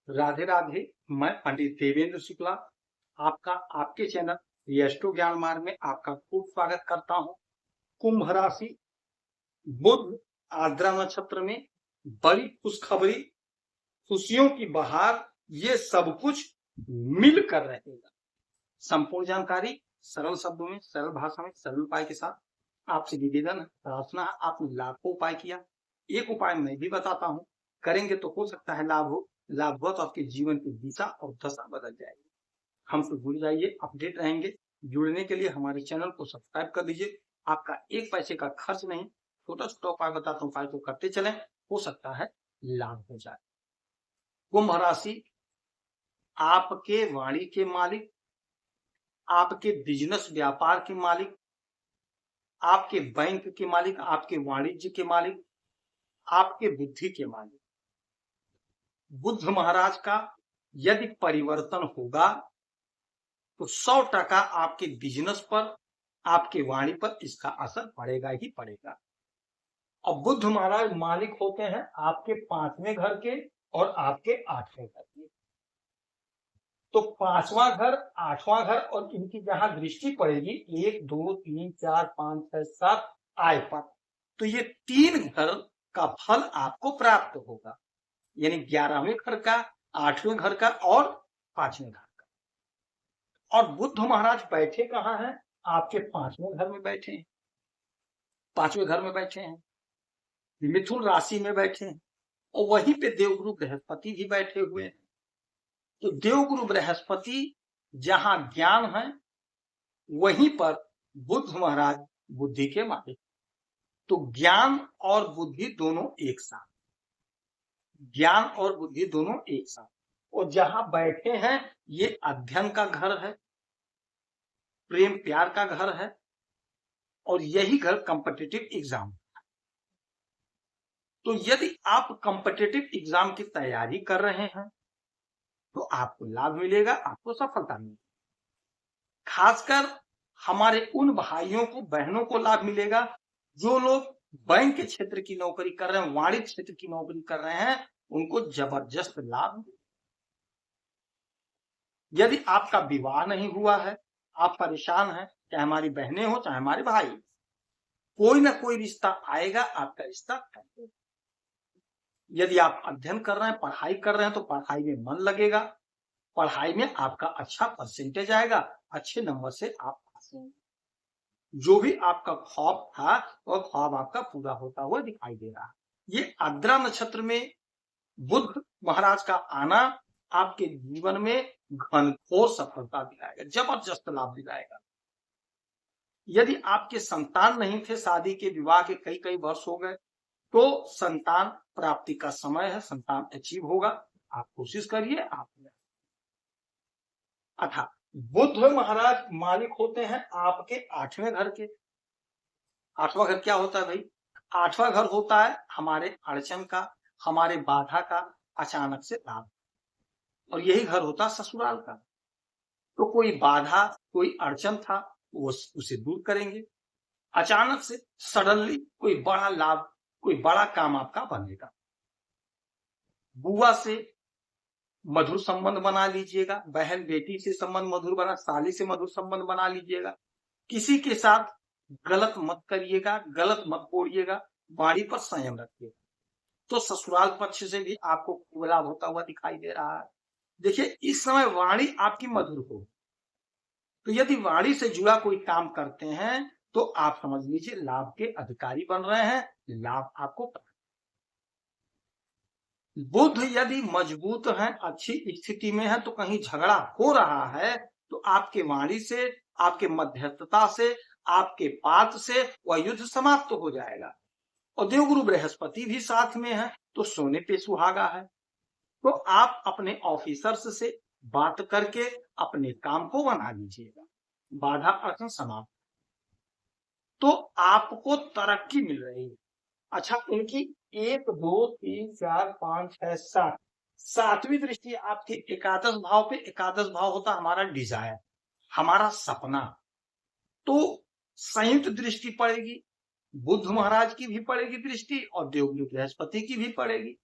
राधे राधे। मैं पंडित देवेंद्र शुक्ला आपका आपके चैनल एस्ट्रो ज्ञान मार्ग में आपका खूब स्वागत करता हूं। कुंभ राशि, बुध आर्द्रा नक्षत्र में बड़ी खुशखबरी, खुशियों की बहार, ये सब कुछ मिलकर रहेगा। संपूर्ण जानकारी सरल शब्दों में, सरल भाषा में, सरल उपाय के साथ आपसे निवेदन है, प्रार्थना है। आपने लाखों उपाय किया, एक उपाय मैं भी बताता हूं, करेंगे तो हो सकता है लाभ हो। लाभ हुआ तो आपके जीवन की दिशा और दशा बदल जाएगी। हमसे जुड़ जाइए, अपडेट रहेंगे। जुड़ने के लिए हमारे चैनल को सब्सक्राइब कर दीजिए। आपका एक पैसे का खर्च नहीं, छोटा छोटा उपाय बताता हूँ, उपाय को करते चलें, हो सकता है लाभ हो जाए। कुंभ राशि, आपके वाणी के मालिक, आपके बिजनेस व्यापार के मालिक, आपके बैंक के मालिक, आपके वाणिज्य के मालिक, आपके बुद्धि के मालिक बुद्ध महाराज का यदि परिवर्तन होगा तो 100% आपके बिजनेस पर, आपके वाणी पर इसका असर पड़ेगा ही पड़ेगा। और बुद्ध महाराज मालिक होते हैं आपके 5वें घर के और आपके 8वें घर के। तो 5वां घर, 8वां घर और इनकी जहां दृष्टि पड़ेगी 1 2 3 4 5 6 7 आय पर, तो ये 3 घर का फल आपको प्राप्त होगा। यानी 11वें घर का, 8वें घर का और 5वें घर का। और बुद्ध महाराज बैठे कहाँ हैं? आपके 5वें घर में बैठे हैं। 5वें घर में बैठे हैं, मिथुन राशि में बैठे हैं, और वहीं पे देवगुरु बृहस्पति भी बैठे हुए हैं। तो देवगुरु बृहस्पति जहां ज्ञान है, वहीं पर बुद्ध महाराज बुद्धि के मालिक। तो ज्ञान और बुद्धि दोनों एक साथ, ज्ञान और बुद्धि दोनों एक साथ। और जहां बैठे हैं ये अध्ययन का घर है, प्रेम प्यार का घर है, और यही घर कॉम्पिटिटिव एग्जाम। तो यदि आप कॉम्पिटिटिव एग्जाम की तैयारी कर रहे हैं तो आपको लाभ मिलेगा, आपको सफलता मिलेगी। खासकर हमारे उन भाइयों को, बहनों को लाभ मिलेगा जो लोग बैंक के क्षेत्र की नौकरी कर रहे हैं, वाणिज्य क्षेत्र की नौकरी कर रहे हैं, उनको जबरदस्त लाभ। यदि आपका विवाह नहीं हुआ है, आप परेशान हैं, चाहे हमारी बहनें हो चाहे हमारे भाई, कोई ना कोई रिश्ता आएगा, आपका रिश्ता है। यदि आप अध्ययन कर रहे हैं, पढ़ाई कर रहे हैं, तो पढ़ाई में मन लगेगा, पढ़ाई में आपका अच्छा परसेंटेज आएगा, अच्छे नंबर से आप पास होंगे। जो भी आपका ख्वाब था वह ख्वाब आपका पूरा होता हुआ दिखाई दे रहा है। ये आर्द्रा नक्षत्र में बुद्ध महाराज का आना आपके जीवन में घनघोर सफलता दिलाएगा, जबरदस्त लाभ दिलाएगा। यदि आपके संतान नहीं थे, शादी के विवाह के कई कई वर्ष हो गए, तो संतान प्राप्ति का समय है, संतान अचीव होगा। आप कोशिश करिए, आप अथा बुद्ध महाराज मालिक होते हैं आपके 8वें घर के। 8वां घर क्या होता है भाई? 8वां घर होता है हमारे अड़चन का, हमारे बाधा का, अचानक से लाभ। और यही घर होता है ससुराल का। तो कोई बाधा, कोई अड़चन था, वो उसे दूर करेंगे। अचानक से सडनली कोई बड़ा लाभ, कोई बड़ा काम आपका बनेगा। बुआ से मधुर संबंध बना लीजिएगा, बहन बेटी से संबंध मधुर बना, साली से मधुर संबंध बना लीजिएगा। किसी के साथ गलत मत करिएगा, गलत मत बोलिएगा, वाणी पर संयम रखिएगा। तो ससुराल पक्ष से भी आपको लाभ होता हुआ दिखाई दे रहा है। देखिए, इस समय वाणी आपकी मधुर हो, तो यदि वाणी से जुड़ा कोई काम करते हैं तो आप समझ लीजिए लाभ के अधिकारी बन रहे हैं, लाभ आपको। बुध यदि मजबूत है, अच्छी स्थिति में है, तो कहीं झगड़ा हो रहा है तो आपके वाणी से, आपके मध्यस्थता से, आपके बात से वह युद्ध समाप्त हो जाएगा। और देवगुरु बृहस्पति भी साथ में है, तो सोने पे सुहागा है। तो आप अपने ऑफिसर्स से बात करके अपने काम को बना लीजिएगा, बाधा अड़चन समाप्त। तो आपको तरक्की मिल रही है। अच्छा, उनकी 1 2 3 4 5 6 7 7वीं दृष्टि आपके एकादश भाव पे। एकादश भाव होता हमारा डिजायर, हमारा सपना। तो संयुक्त दृष्टि पड़ेगी, बुद्ध महाराज की भी पड़ेगी दृष्टि और देवगुरु बृहस्पति की भी पड़ेगी।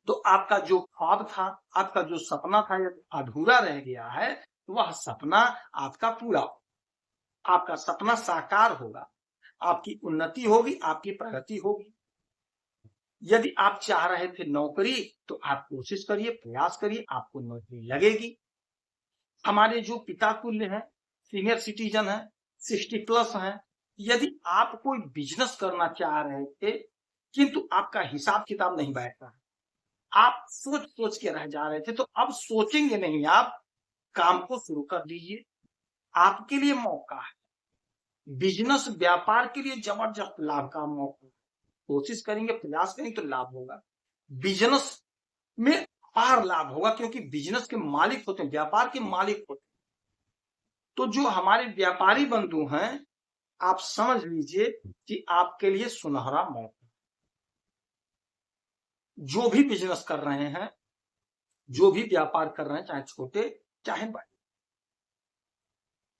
तो आपका जो ख्वाब था, आपका जो सपना था, यदि अधूरा रह गया है तो वह सपना आपका पूरा हो, आपका सपना साकार होगा, आपकी उन्नति होगी, आपकी प्रगति होगी। यदि आप चाह रहे थे नौकरी, तो आप कोशिश करिए, प्रयास करिए, आपको नौकरी लगेगी। हमारे जो पिता तुल्य हैं, सीनियर सिटीजन हैं, 60+ हैं, यदि आप कोई बिजनेस करना चाह रहे थे किंतु आपका हिसाब किताब नहीं बैठता, आप सोच सोच के रह जा रहे थे, तो अब सोचेंगे नहीं, आप काम को शुरू कर दीजिए। आपके लिए मौका है, बिजनेस व्यापार के लिए जबरदस्त लाभ का मौका। कोशिश करेंगे, प्रयास करेंगे तो लाभ होगा। बिजनेस में अपार लाभ होगा, क्योंकि बिजनेस के मालिक होते हैं, व्यापार के मालिक होते हैं। तो जो हमारे व्यापारी बंधु हैं, आप समझ लीजिए कि आपके लिए सुनहरा मौका। जो भी बिजनेस कर रहे हैं, जो भी व्यापार कर रहे हैं, चाहे छोटे चाहे बड़े,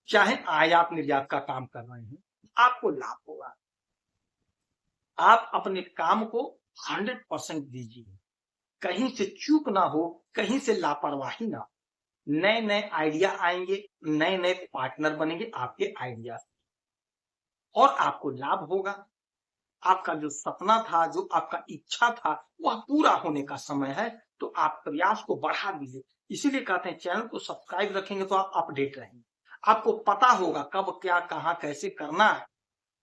चाहे आयात निर्यात का काम कर रहे हैं, आपको लाभ होगा। आप अपने काम को 100% दीजिए, कहीं से चूक ना हो, कहीं से लापरवाही ना हो। नए नए आइडिया आएंगे, नए नए पार्टनर बनेंगे आपके आइडिया, और आपको लाभ होगा। आपका जो सपना था, जो आपका इच्छा था, वह पूरा होने का समय है, तो आप प्रयास को बढ़ा दीजिए। इसीलिए कहते हैं चैनल को सब्सक्राइब रखेंगे तो आप अपडेट रहेंगे, आपको पता होगा कब क्या कहां कैसे करना है।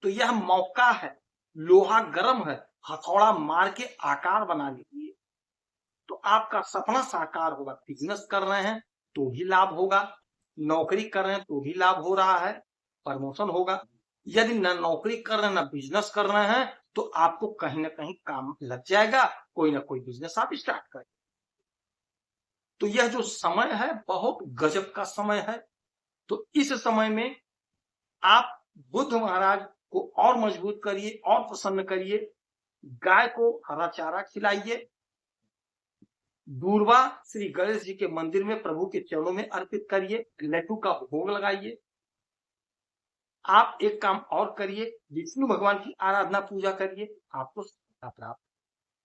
तो यह मौका है, लोहा गर्म है, हथौड़ा मार के आकार बना लीजिए, तो आपका सपना साकार होगा। बिजनेस कर रहे हैं तो भी लाभ होगा, नौकरी कर रहे हैं तो भी लाभ हो रहा है, प्रमोशन होगा। यदि न नौकरी कर रहे हैं न बिजनेस कर रहे हैं, तो आपको कहीं ना कहीं काम लग जाएगा, कोई ना कोई बिजनेस आप स्टार्ट करें। तो यह जो समय है, बहुत गजब का समय है। तो इस समय में आप बुद्ध महाराज को और मजबूत करिए, और प्रसन्न करिए। गाय को हरा चारा खिलाइए, दूर्वा श्री गणेश जी के मंदिर में प्रभु के चरणों में अर्पित करिए, लड्डू का भोग लगाइए। आप एक काम और करिए, विष्णु भगवान की आराधना पूजा करिए, आपको सफलता प्राप्त।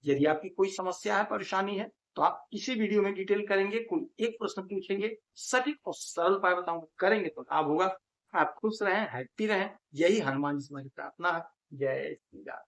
यदि आपकी कोई समस्या है, परेशानी है, तो आप इसी वीडियो में डिटेल करेंगे, कोई एक प्रश्न पूछेंगे, सटीक और सरल उपाय बताऊंगा, करेंगे तो लाभ होगा। आप खुश रहें, हैप्पी रहें, यही हनुमान जी से हमारी प्रार्थना है। जय श्री राम।